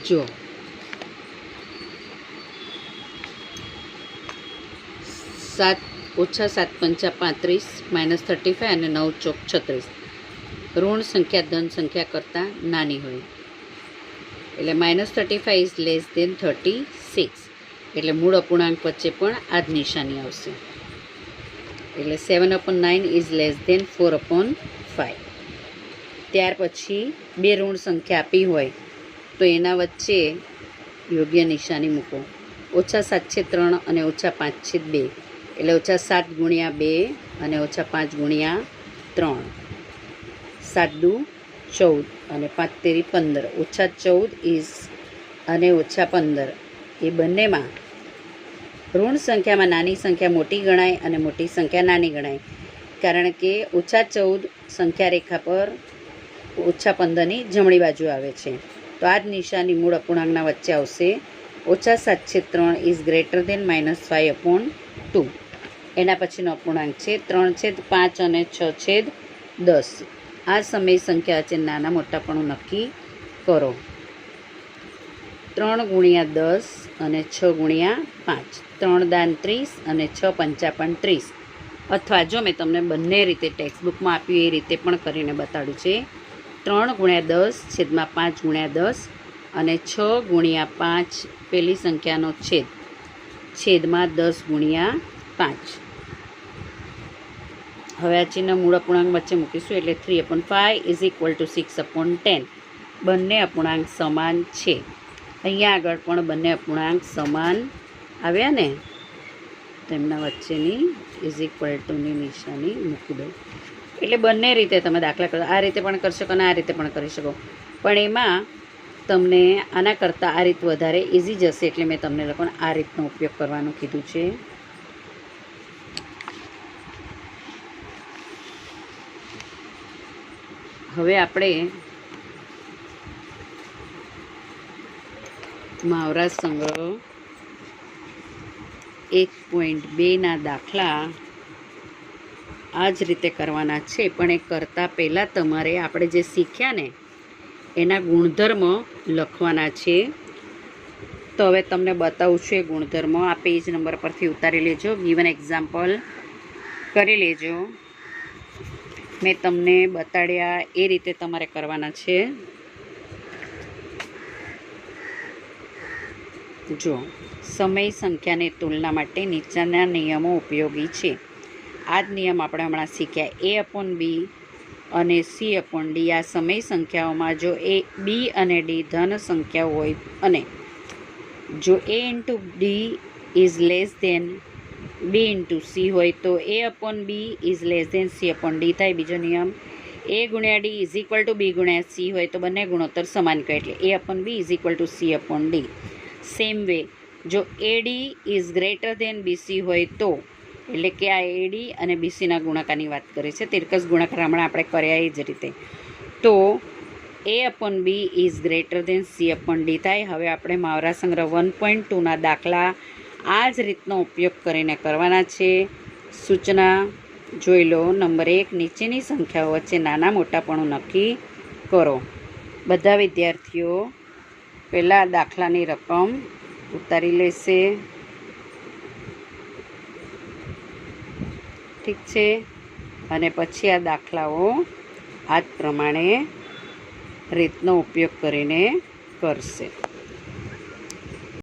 જો 7 ઓછા 7 પંચા 35 -35 અને 9 ચોક 36 ઋણ સંખ્યા ધન સંખ્યા કરતાં નાની હોય એટલે -35 ઇઝ લેસ દેન 36 એટલે મૂળ અપૂર્ણાંક વચ્ચે પણ આ જ નિશાની આવશે એટલે 7/9 ઇઝ લેસ દેન 4/5. ત્યાર પછી બે ઋણ સંખ્યા આપી હોય તો એના વચ્ચે યોગ્ય નિશાની મૂકો. -7/3 અને -5/2 એટલે -7 × 2 અને -5 × 3. 7 × 14 અને 5 × 15. -14 ઇઝ અને -15 એ બંનેમાં ઋણ સંખ્યામાં નાની સંખ્યા મોટી ગણાય અને મોટી સંખ્યા નાની ગણાય, કારણ કે -14 સંખ્યા રેખા પર -15ની જમણી બાજુ આવે છે. તો આ જ નિશાની મૂળ અપૂર્ણાંકના વચ્ચે આવશે. -7/3 ઇઝ ગ્રેટર દેન -5/2. એના પછીનો અપૂર્ણાંક છે 3/5 અને 6/10. આ સમય સંખ્યા વચ્ચે નાના મોટાપણું નક્કી કરો. 3 × 10 અને 6 × 5. 3 દાન 30 અને 6 પંચા 30. અથવા જો મેં તમને બંને રીતે ટેક્સ્ટબુકમાં આપ્યું એ રીતે પણ કરીને બતાડ્યું છે. 3 × 10 છેદમાં 5 × 10 અને 6 × 5 પેલી સંખ્યાનો છેદમાં 10 × 5. હવે આ ચિહ્ન મૂળ અપૂર્ણાંક વચ્ચે મૂકીશું એટલે 3/5 ઇઝ ઇક્વલ ટુ 6/10. બંને અપૂર્ણાંક સમાન છે. અહીંયા આગળ પણ બંને અપૂર્ણાંક સમાન આવ્યા ને, તેમના વચ્ચેની ઇઝ ઇક્વલ ટુની નિશાની મૂકી દો. એટલે બંને રીતે તમે દાખલા કરો. આ રીતે પણ કરી શકો અને આ રીતે પણ કરી શકો, પણ એમાં તમને આના કરતાં આ રીત વધારે ઇઝી જશે એટલે મેં તમને લોકોને આ રીતનો ઉપયોગ કરવાનું કીધું છે. હવે આપણે મહાવરા સંગ્રહ 1.2ના દાખલા આ જ રીતે કરવાના છે, પણ એ કરતાં પહેલાં તમારે આપણે જે શીખ્યા ને એના ગુણધર્મ લખવાના છે. તો હવે તમને બતાવું છું એ ગુણધર્મ. આ પેજ નંબર પરથી ઉતારી લેજો. ગીવન એક્ઝામ્પલ કરી લેજો. મેં તમને બતાડ્યા એ રીતે તમારે કરવાના છે. જો સમય સંખ્યાની તુલના માટે નીચેના નિયમો ઉપયોગી છે. આ જ નિયમ આપણે હમણાં શીખ્યા. A/B અને C/D આ સમય સંખ્યાઓમાં જો B અને D ધન સંખ્યાઓ હોય અને જો A × D is less than B × C હોય તો A/B is less then C/D થાય. બીજો નિયમ A × D is equal two B × C હોય તો બંને ગુણોત્તર સમાન કહે એટલે A/B is equal to C/D. Same way જો AD is greater than BC હોય તો, એટલે કે આ AD અને BCના ગુણાકારની વાત કરે છે, તિર્કસ ગુણાકાર હમણાં આપણે કર્યા એ જ રીતે, તો A/B is greater then C/D થાય. હવે આપણે મહાવરા સંગ્રહ 1.2ના દાખલા આ જ રીતનો ઉપયોગ કરીને કરવાના છે. સૂચના જોઈ લો. નંબર 1, નીચેની સંખ્યાઓ વચ્ચે નાના મોટાપણું નક્કી કરો. બધા વિદ્યાર્થીઓ પહેલાં દાખલાની રકમ ઉતારી લેશે. ઠીક છે, અને પછી આ દાખલાઓ આ જ પ્રમાણે રીતનો ઉપયોગ કરીને કરશે.